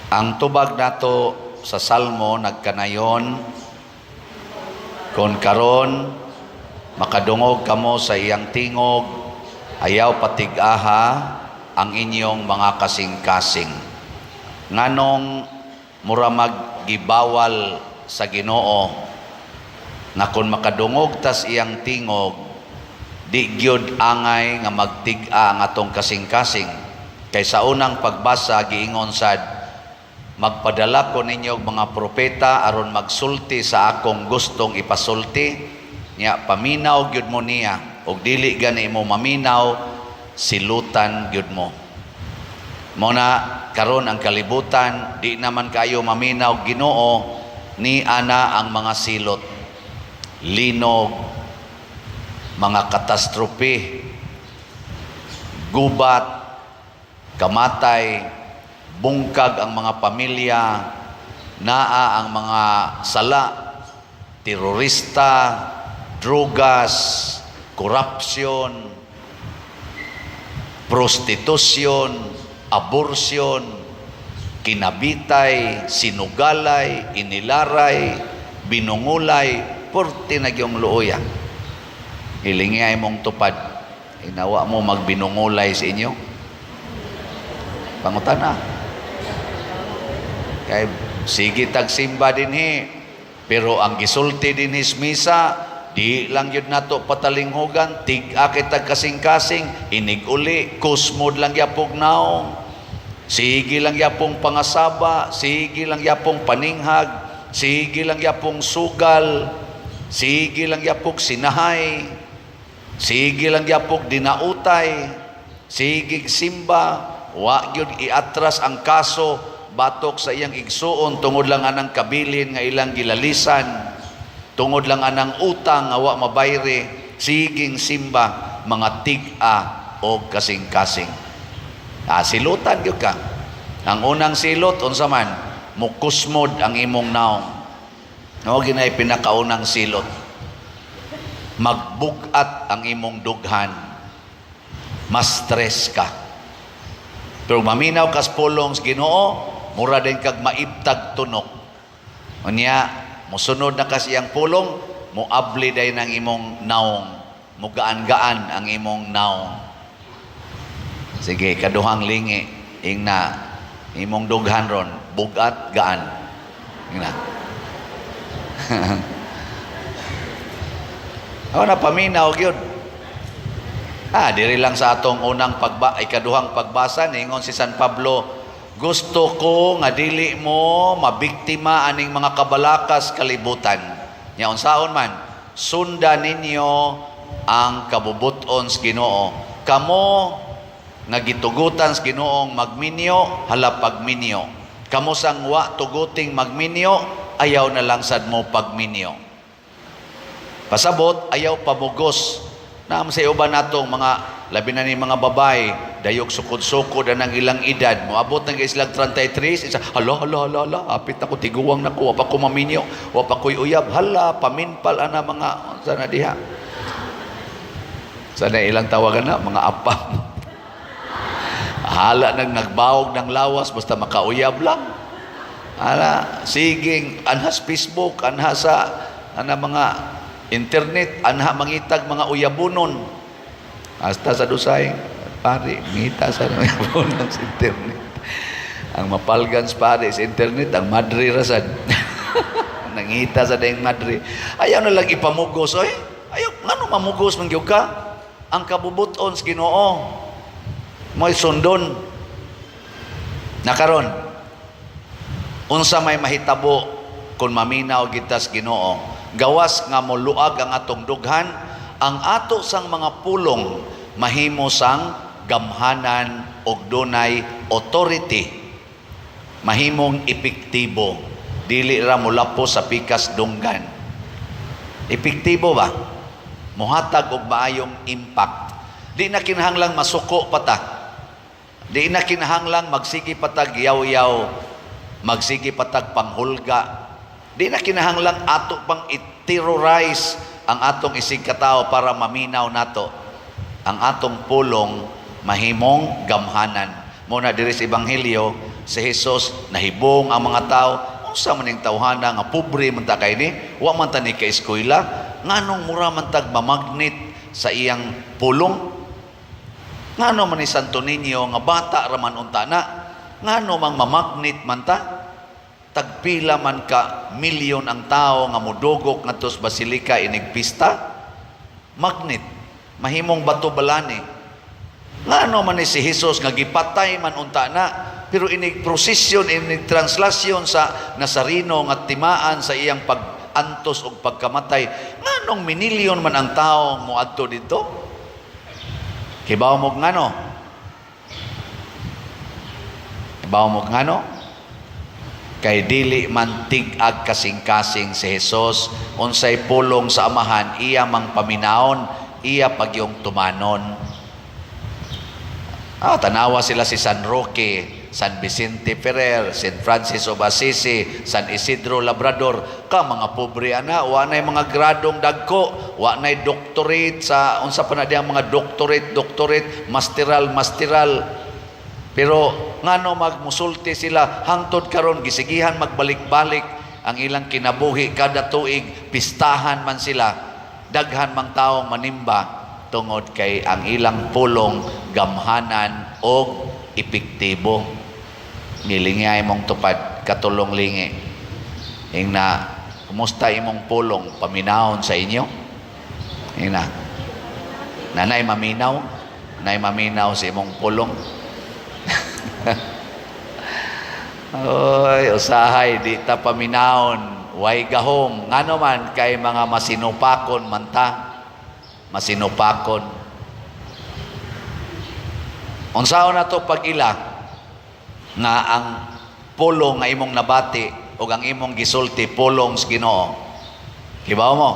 Ang tubag nato sa Salmo nagkanayon, kon karon makadungog kamo sa iyang tingog, ayaw patig-aha ang inyong mga kasing-kasing. Nganong mura maggibawal sa Ginoo na kon makadungog tas iyang tingog, di gyud angay nga magtig-a ang atong kasing-kasing. Kay sa unang pagbasa giingon sad, magpadala ko ninyo mga propeta aron magsulti sa akong gustong ipasulti, nya paminaw gyud mo niya, og dili gani mo maminaw, silutan gyud mo. Muna karon ang kalibutan, di naman kayo maminaw Ginoo, ni ana ang mga silot, linog, mga katastrofe, gubat, kamatay, bungkag ang mga pamilya, naa ang mga sala, terorista, drugas, korupsyon, prostitusyon, abortion, kinabitay, sinugalay, inilaray, binungulay, porti na gyung luoya. Hilingay mong tupad, inawa mo magbinungulay sa inyo. Pangutana. Kay sige tagsimba dinhi, pero ang gisulti dinhi sa misa, di lang yun nato patalinghugan, tig-a kita kasing-kasing, inig uli, kusmod lang yapong naong, sige lang yapong pangasaba, sige lang yapong paninghag, sige lang yapong sugal, sige lang yapong sinahay, sige lang yapong dinautay, sige simba, wa gyud iatras ang kaso batok sa iyang igsuon tungod lang anang kabilin nga ilang gilalisan, tungod lang anang utang nga wa mabayre, siging simba, mga tig-a o kasing-kasing. Silutan gyud ka. Ang unang silot unsa man, mukusmod ang imong naong. No, ginay pinakaunang silot. Magbugat ang imong dughan. Mas stress ka. Pero maminaw kas pulong sa Ginoo, mura din kag maibtag tunok. Unya, musunod na kasi ang pulong, muabli day ng imong naong, mugaan-gaan ang imong naong. Sige, kaduhang lingi, ingna, imong dughan ron, bugat, gaan. Ingna. Ako na paminaw gyud. Diri lang sa atong unang ikaduhang pagbasa, ningon si San Pablo, gusto ko nga dili mo mabiktima aning mga kabalakas kalibutan. Nya unsaon man, sundan ninyo ang kabubuton sa Ginoo. Kamo nga gitugutan sa Ginoong magminyo, hala pagminyo. Kamo sang wa tuguting magminyo, ayaw na lang sad mo pagminyo. Pasabot, ayaw pamugos. Naam sa uban natong mga labi na ni mga babay, dayog sukod-sukod ang ilang edad. Moabot na silang 33, isa, hala, apit ako, tiguwang na ko, wapa ko maminyo, wapa ko'y uyab, hala, paminpal ana mga, sana diha. Sana ilang tawagan na, mga apam. Hala nagbawog ng lawas, basta makauyab lang. Hala, siging, anhas Facebook, anhas sa, mga internet, anha mangitag mga uyabunon. Hasta sa dusay, pare, ngita sa uyabunon sa internet. Ang mapalgan sa pare sa internet, ang madre rasad. Nangita sa dayang madre. Ayaw na lang ipamugos, oy. Ayaw, ngano mamugos man gyud ka? Ang kabubuton sa Ginoo, mo'y sundon. Nakaron, unsa may mahitabo kung maminaw kita sa Ginoo, gawas nga moluag ang atong dughan, ang ato sang mga pulong mahimo sang gamhanan og dunay authority, mahimong epektibo, dili ra mulapo sa pikas dunggan. Epektibo ba? Muhatag og maayong impact. Di na kinahanglang masuko pata, di na kinahanglang magsigi patag yaw-yaw, magsigi patag panghulga. Di na kinahanglang ato pang i-terrorize ang atong isig katao para maminaw nato. Ang atong pulong mahimong gamhanan. Muna diri sa Ebanghelyo, si Jesus, nahibong ang mga tao. Unsa man ning tawhana nga pobre man ta kay ni, wa man ta ni ka eskwela, nganong mura man tag mamagnet sa iyang pulong? Ngano man ni Santo Niño nga bata ra man unta na, ngano mang mamagnet man ta? Tagpila man ka milyon ang tao nga modugok ngadto sa basilika inig pista, magnet mahimong bato balani. Ngano man ni si Jesus nga gipatay man unta na, pero inig prosesyon, inig translasyon sa Nazareno nga timaan sa iyang pag-antos o pagkamatay, nganong minilyon man ang tao moadto dito? Hibaw mo ngano? Hibaw mo ngano? Kay dili man tig-ag kasing-kasing si Jesus, unsay pulong sa amahan, iya mang paminaon, iya pagyong tumanon. Tanawa sila si San Roque, San Vicente Ferrer, San Francis of Assisi, San Isidro Labrador, ka mga pobre ana, wa nay mga gradong dagko, wa nay doctorate sa unsa pa na diyang mga doctorate, masteral. Pero ngano magmusulti sila hangtod karon gisigihan magbalik-balik ang ilang kinabuhi kada tuig, pistahan man sila, daghan mang taong manimba tungod kay ang ilang pulong gamhanan o epektibo. Nilingay mong tupad katulong lingi. Ing na kumusta imong pulong paminahon sa inyo? Ing na nanay maminaw sa imong pulong. Oy, usahay di ta paminahon, way gahom. Ngano man kay mga masinupakon man ta. Masinupakon. Unsaon na to pag-ila nga ang pulong nga imong nabati o ang imong gisulti pulong sa Ginoo. Kibaw mo?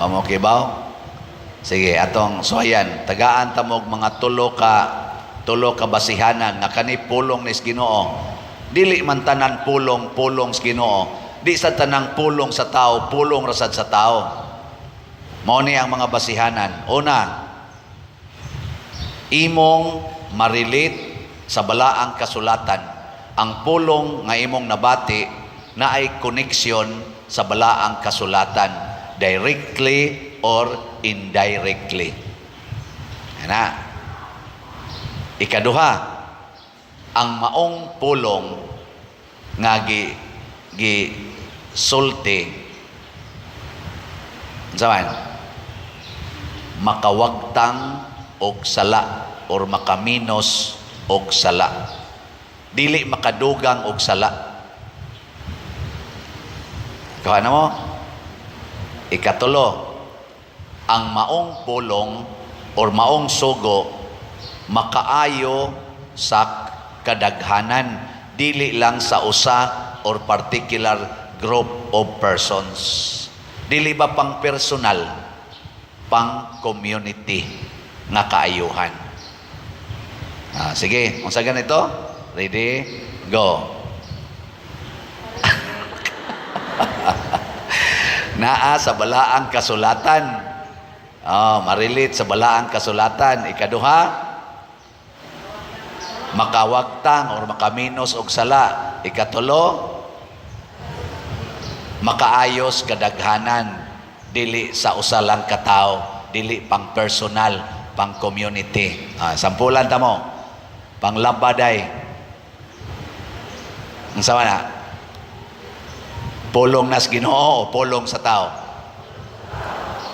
Amo kibaw? Sige, atong suhayan. Tagaan tamog mga tulo ka basihanan nga kani pulong ni Ginoo. Dili man tanan pulong sa Ginoo. Di sa tanang pulong sa tao, pulong rasad sa tao. Mao ni ang mga basihanan. Una, imong marilit sa balaang kasulatan. Ang pulong nga imong nabati na ay koneksyon sa balaang kasulatan, directly or indirectly. Ana. Ikaduha, ang maong pulong nga sulti zaman makawagtang og sala or makaminos og sala, dili makadugang og sala. Kuha na mo. Ikatulo, ang maong pulong or maong sugo makaayo sa kadaghanan, dili lang sa usa or particular group of persons. Dili ba pang personal, pang community nga kaayuhan. Sige, unsa ganito? Ready? Go. Naa sa balaang kasulatan. Marilit sa balaang kasulatan. Ikaduha, makawagtang or makaminos og sala. Ikatulo, makaayos kadaghanan, dili sa usa lang ka tawo, dili pang personal, pang community. Sampulan ta mo. Panglabaday. Unsa man na? Pulong nas Ginoo o pulong sa tao?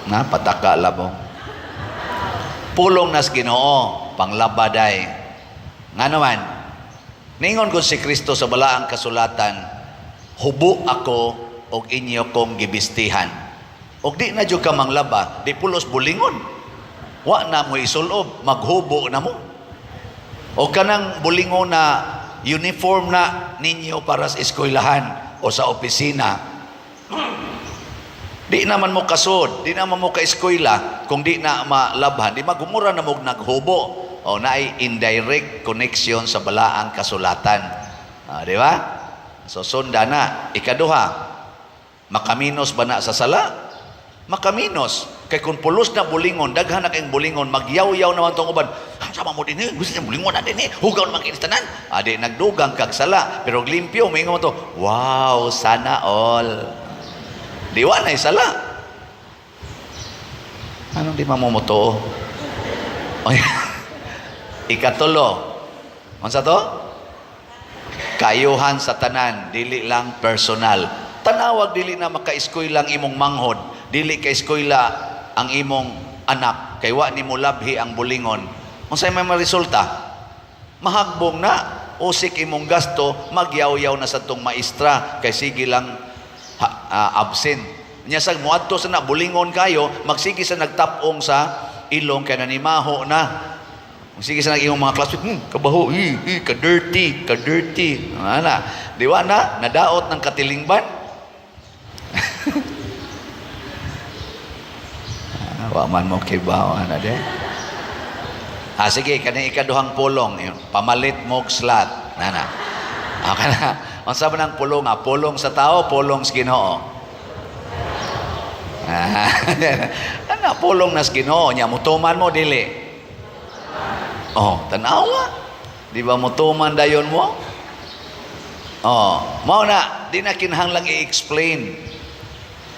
Na pataka labo. Pulong nas Ginoo, panglabaday. Ngano man? Ningon ko si Kristo sa balaang kasulatan, hubo ako og inyo kong gibistihan. Og di na jud ka manglaba, di pulos bulingon. Wa na mo isulob, maghubo na mo. O kanang bulingon na uniform na ninyo para sa eskwelahan o sa opisina. Di naman mo kasod, di naman mo ka-eskwela kung di na malabhan, di magumura na mo naghubo. O naay indirect connection sa balaang kasulatan. Di ba? So sunda na. Ikaduha, makaminos ba na sa sala? Makaminos. Kay kung pulos na bulingon, daghan na kayong bulingon, magyaw-yaw naman tong uban. Sama mo din gusto niya bulingon na din hugaw naman kinistanan. Adi, nagdugang kagsala, pero limpyo, may mo to, wow, sana all. Diwa na isala. Anong di mamumuto? Ikatulo. Ano to? Kayuhan sa tanan, dili lang personal. Tanawag, dili na maka-iskoy lang imong manghod. Dili ka-iskoyla ang imong anak. Kay wa ni mo labhi ang bulingon. Unsay may resulta? Mahagbong na. Usik imong gasto, magyaw-yaw na sa tong maestra. Kay sige lang absent. Nya sag muadto sa na bulingon kayo, magsige sa nagtapong sa ilong kay nanimaho na. Magsige sa naging mga classmates, kabaho, ka-dirty. Ana, di wa na nadaot ng katilingban. Wa man mo kibaw ana de. Sige, kani ikaduhang pulong, pamalit mo slat. Nana. Kana, unsa man ang pulong? Pulong sa tao, pulong sa Ginoo. Ana pulong na sa Ginoo nya mutuman mo dili. Tanawa. Di ba mutuman dayon mo? Mao na, di na kinahanglang i-explain.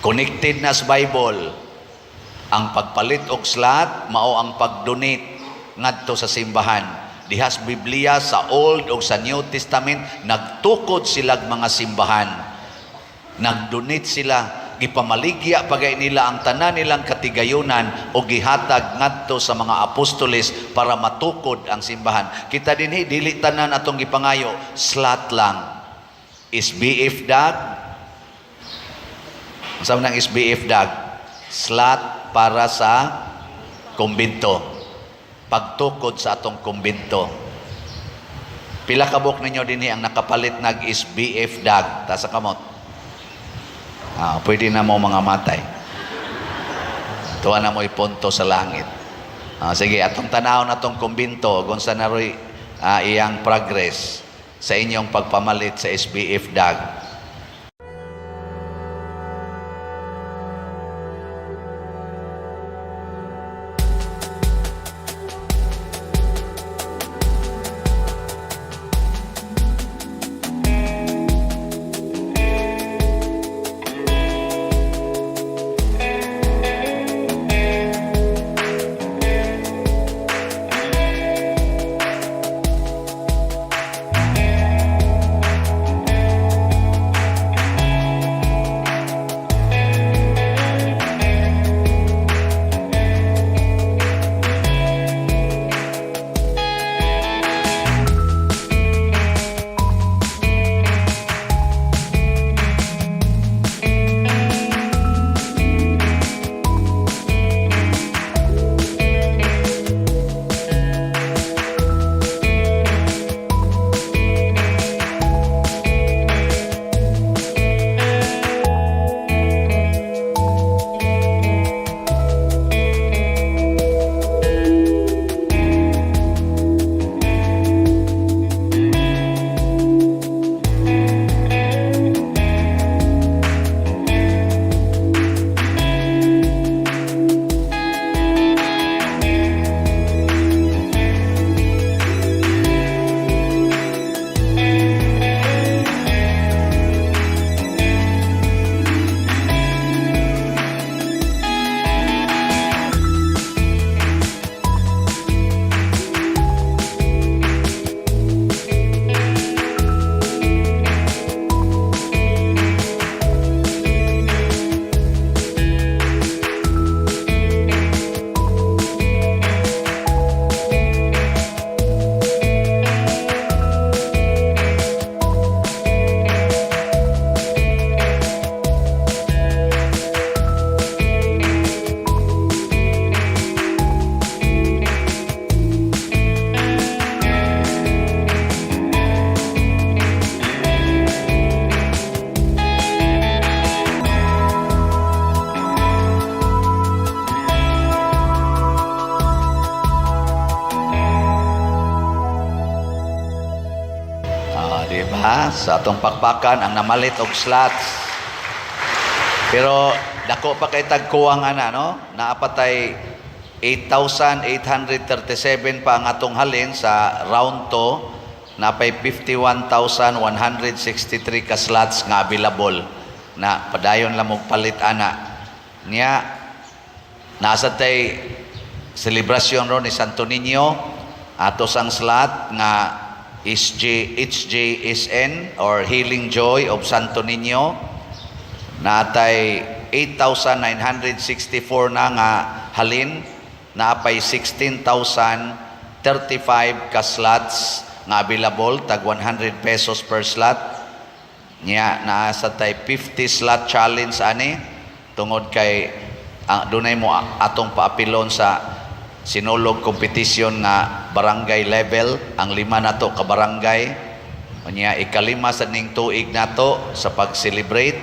Connected na sa Bible. Ang pagpalit og slat mao ang pag-donate ngadto sa simbahan. Dihas Biblia sa Old o sa New Testament nagtukod sila mga simbahan. Nag-donate sila, gipamaligya pagay nila ang tanan nilang katigayunan o gihatag ngadto sa mga apostoles para matukod ang simbahan. Kita dinhi dili tanan atong gipangayo slat lang. SBF dag. Unsa man ang SBF dag? Slat para sa kumbento. Pagtukod sa atong kumbento. Pila kabok ninyo dinhi ang nakapalit nag SBF dag ta sa kamot. Pwede na mo mga matay. Tuwa na mo ipunto sa langit. Sige, atong tanawon atong kumbento kung sa naroy iyang progress sa inyong pagpamalit sa SBF dag. Sa atong pakpakan ang namalit og slots. Pero dako pa kay tagkuwang ana no, naapatay 8,837 pa ang atong halin sa round 2, napay 51,163 ka slots nga available na padayon lang mo palit ana niya. Nasa tay selebrasyon ron ni Santo Niño, atos ang slot nga HJSN or Healing Joy of Santo Niño, natay 8,964 na nga halin, napay 16,035 ka slots nga available, tag 100 pesos per slot niya. Nasa tay 50 slot challenge ani, tungod kay dunay mo atong paapilon sa sinulog competition nga barangay level, ang 5 nato ka barangay niya. Ikalima sa ning tuig nato sa pag-celebrate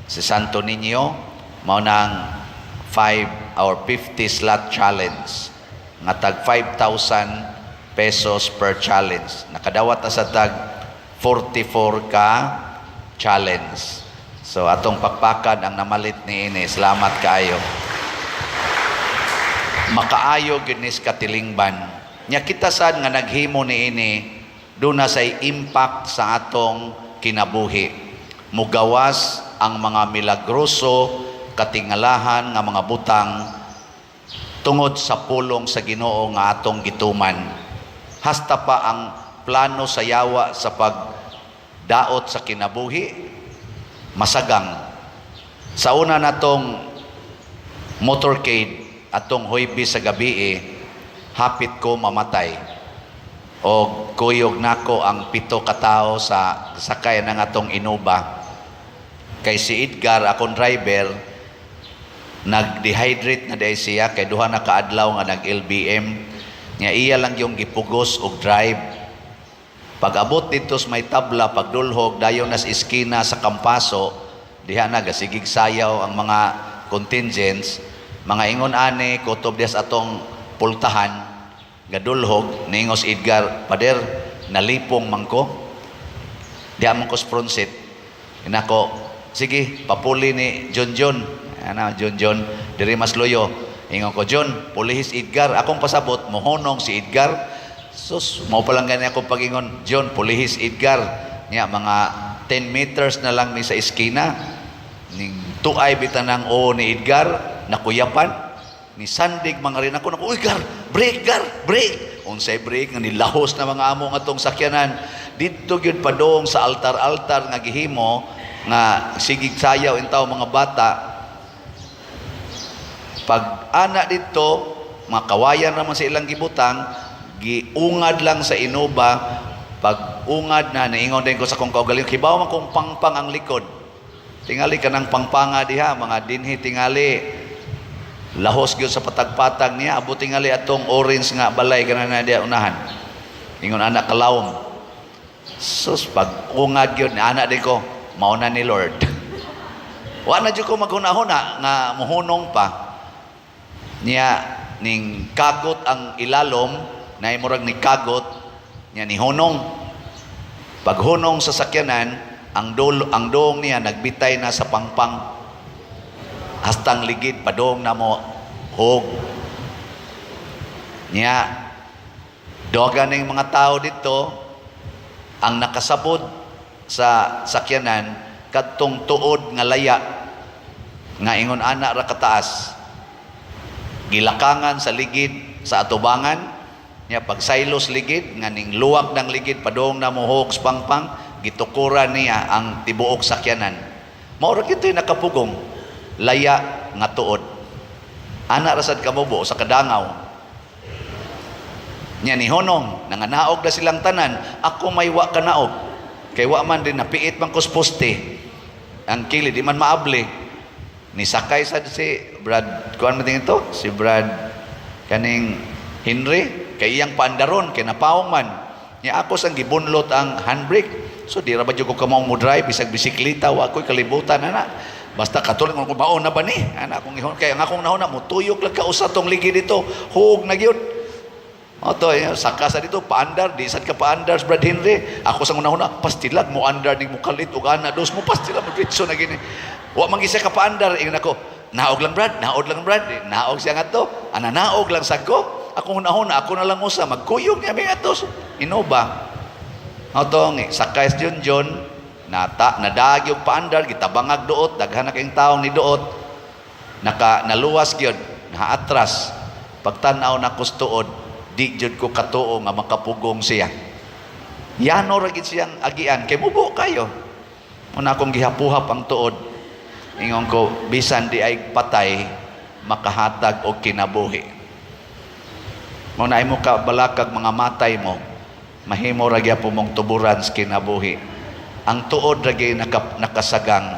si Santo Niño, mao nang 5 or 50 slot challenge nga tag 5,000 pesos per challenge. Nakadawat na sa tag 44 ka challenge. So atong pakpakan ang namalit ni ini. Salamat kaayo. Makaayo gid ni katilingban. Nya kita sad nga naghimo ni ini duna say impact sa atong kinabuhi. Mugawas ang mga milagroso katingalahan nga mga butang tungod sa pulong sa Ginoo nga atong gituman. Hasta pa ang plano sa yawa sa pagdaot sa kinabuhi masagang. Sa una natong motorcade atong Huwebes sa gabi, hapit ko mamatay o kuyog nako ang 7 ka tawo sa sakay ng atong Innova. Kay si Edgar akong driver, nag-dehydrate na dahil siya kay duha na kaadlaw nga nag-LBM niya. Iya lang yung gipugos og drive. Pag abot dito sa may tabla, pagdulhog dayon nas iskina sa Kampaso, diha na gasigig sayaw ang mga contingents, mga ingon ani kutob des atong pultahan gadulhog. Ningos Edgar, pader nalipong mangko diha man ko spronsit inako, sige papuli ni John John diri mas loyo. Ingon ko, John pulihis Edgar, akong pasabot mohonong si Edgar. Sus, mau pa lang ganyan akong pagingon, John pulihis Edgar niya. Mga 10 meters na lang ni sa iskina, ning tuay bitanang o ni Edgar nakuyapan ni sandig mga rin ako, uy Gar, break Gar, break. Unsay break nga nilahos na mga amo nga tong sakyanan dito gyud padong sa altar nga gihimo nga sigig sayaw intaw mga bata. Pag ana dito makawayan naman sa ilang gibutang, giungad lang sa Innova. Pag ungad na naingon din ko sa kong kaugaling, kibaw man kong pangpang ang likod. Tingali ka ng pangpanga diha, mga dinhi tingali lahos gyud sa patag-patag niya. Abo tingali atong orange nga balay kana na diha unahan, ingon anak kalawom. Sus, pag ungad gyud anak din ko, mauna ni Lord. Wa na jud ko maghunahuna nga muhunong pa niya. Ning kagot ang ilalom na imurag ni kagot niya ni hunong. Pag hunong sa sakyanan, ang doong niya nagbitay na sa pangpang, hastang ligid padong na mo hog niya. Doga ning mga tao dito ang nakasabod sa sakyanan kadtong tuod nga laya nga ingon ana ra kataas, gilakangan sa ligid sa atubangan niya. Pag silos ligid nga ning luwak ng ligid padong na mohog sa pangpang, gitukuran niya ang tibuok sakyanan. Mao ra kitoy nakapugong laya nga tuod. Ana rasad kamubo sa kadangaw niya ni honong nanganaog na silang tanan. Ako may wa kanaog kay wa man din napiit man kus poste ang kilid, di man maable. Ni sakay sad si Brad kuan man ito, si Brad kaning Henry, kay iyang paandaron kay napawong man niya. Ako sang gibunlot ang handbrake, so di ra ba jud ko kamao mo drive bisag bisikleta, wa ko'y kalibutan ana. Basta katulad ko baon na ba ni ana akong ihon kay ang akong nahuna mo tuyok lang ka usa tong ligi dito, hug na gyud. O to saka sa dito paandar, di sad ka paandar Brad Henry. Ako sang unahuna pastilag mo andar ning mukalit ug ana dos mo pastilag mo ditso na gini. Wa man gisa ka paandar ingon ako. Naog lang brad, naog siya nga to. Naog lang sa ko. Ako hunahuna, ako na lang usa magkuyog niya mga atos. Inoba. Otong sakay John nadag yung paandar gitabangag duot, daghan na kayong taong ni duot. Naluwas gyud, naatras. Pagtan-aw na kustuod, di jud ko katuo nga makapugong siya. Yano ra gid siyang agian kay mubo kayo. Una akong gihapuhap ang tuod. Ingon ko, bisan di ay patay, makahatag o kinabuhi. Muna mo ka balakag mga matay mo, mahimo ra gyapon mong tuburan sa kinabuhi. Ang tuod ra gyud nakasagang.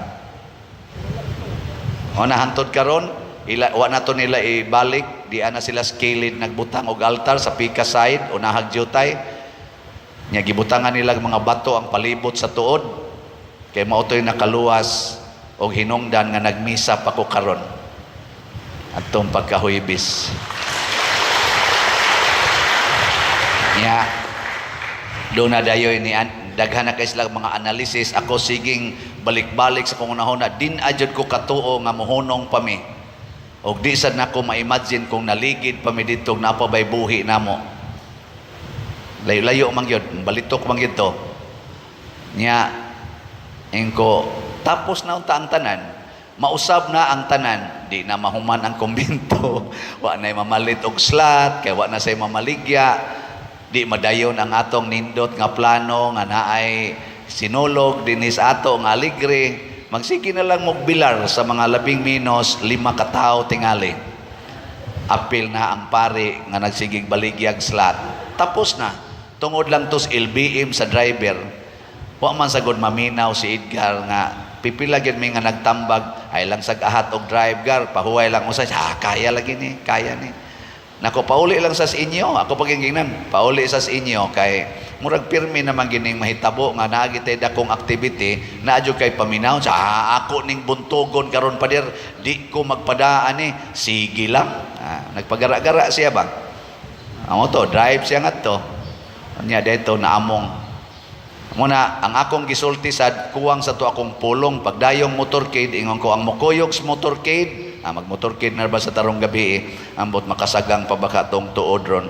Una hantod karon, wa nato nila ibalik, di ana sila skilid nagbutang og altar sa pika side, unahag jutay. Nya gibutangan nila mga bato ang palibot sa tuod. Kay mao toy nakaluwas og hinungdan nga nagmisa pa ko karon atong pagkahuybis. Nya do na dayoy ni daghan na kay sila mga analysis. Ako siging balik-balik sa pangunahon na din ajud ko katuo nga mohunong pa mi og di sad nako ma-imagine kung naligid pa mi dito napabay buhi namo. Layo-layo man gyud, balitok man gyud to. Nya engko tapos na unta ang tanan, mausab na ang tanan, di na mahuman ang kumbento, wa na mamalit og slot, kay wa na say mamaligya, di madayon ang atong nindot nga plano nga naay sinulog dinis ato nga aligre. Magsige na lang mogbilar sa mga 15 - 5 ka tawo tingali. Apil na ang pari nga nagsigig baligyag slot. Tapos na, tungod lang tos LBM sa driver. Wa man sagod maminaw si Edgar nga pipila gyud mi nga nagtambag ay lang sag-ahat og driver, pahuway lang usay, kaya lagi ni, kaya ni. Nako pauli lang sa inyo, ako pagingingnan, pauli sa inyo kay murag pirmi naman gining mahitabo nga naagitay dakong activity na adyo kay paminaw sa ako ning buntugon karon pader di ko magpadaan ni, sige lang. Nagpagara-gara siya ba? Amo to, drive siya ngadto. Nya dito naamong muna ang akong gisulti sad kuwang sa to akong pulong pagdayong motorcade ingon ko ang mukuyog sa motorcade magmotorcade na ba sa tarong gabi ambot makasagang pa baka tong tuod ron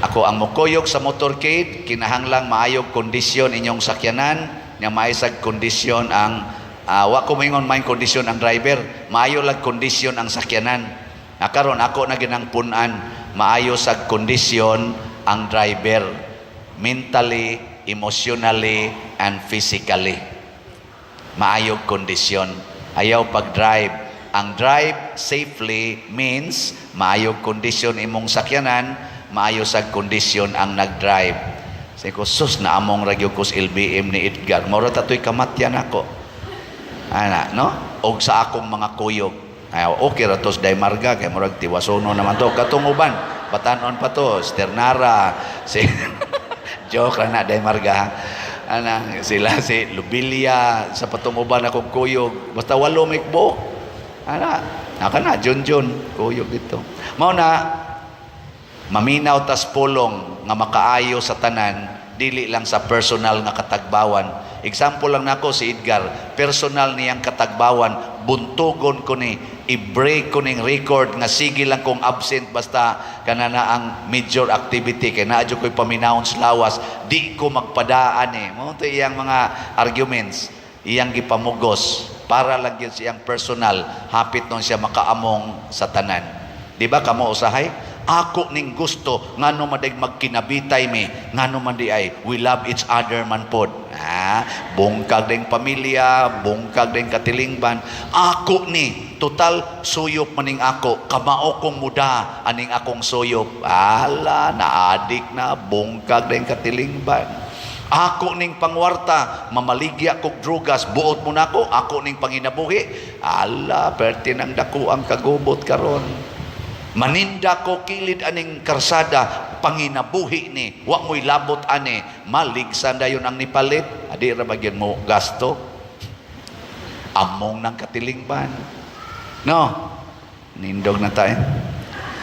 ako ang mukuyog sa motorcade kinahanglang maayog kondisyon inyong sakyanan nya maisag kondisyon ang wa ko moingon may kondisyon ang driver maayo lang kondisyon ang sakyanan karon ako na ginang punan maayo sa kondisyon ang driver mentally, emotionally, and physically. Maayog kondisyon. Ayaw pag-drive. Ang drive safely means maayog kondisyon imong sakyanan, maayo sa kondisyon ang nag-drive. Say ko, sus na among ragyo ko sa LBM ni Edgar. Maura tato'y kamatyan ako. Ana, no? O sa akong mga kuyog. Ay, okay ratos day marga kay murag tiwasono naman to katunguban batanon pa to Sternara si joke lang na day marga ana sila si Lubilia sa patunguban akong kuyog basta walo mikbo ana naka na Junjun kuyog dito mao na maminaw tas pulong nga makaayo sa tanan dili lang sa personal nga katagbawan. Example lang nako si Edgar, personal niyang katagbawan, buntugon ko ni, i-break ko ning record nga sige lang kung absent basta kanana ang major activity kay naadyo ko'y paminawon sa lawas, di ko magpadaan mo to iyang mga arguments, iyang gipamugos para lang yun siyang personal, hapit nun siya makaamong sa tanan. Di ba kamo usahay? Ako ning gusto ngano man day magkinabitay mi ngano man di ay we love each other man pod bungkag ding pamilya bungkag ding katilingban ako ni total suyop maning ako kamao kong muda aning akong suyop ala naadik na bungkag ding katilingban ako ning pangwarta mamaligya kog drugas buot mo nako ako ning panginabuhi ala perti nang dako ang kagubot karon maninda ko kilid aning karsada panginabuhi ni wa mo'y labot ani maligsan dayon ang nipalit adi ra bagyan mo gasto among ng katilingban no nindog na tayo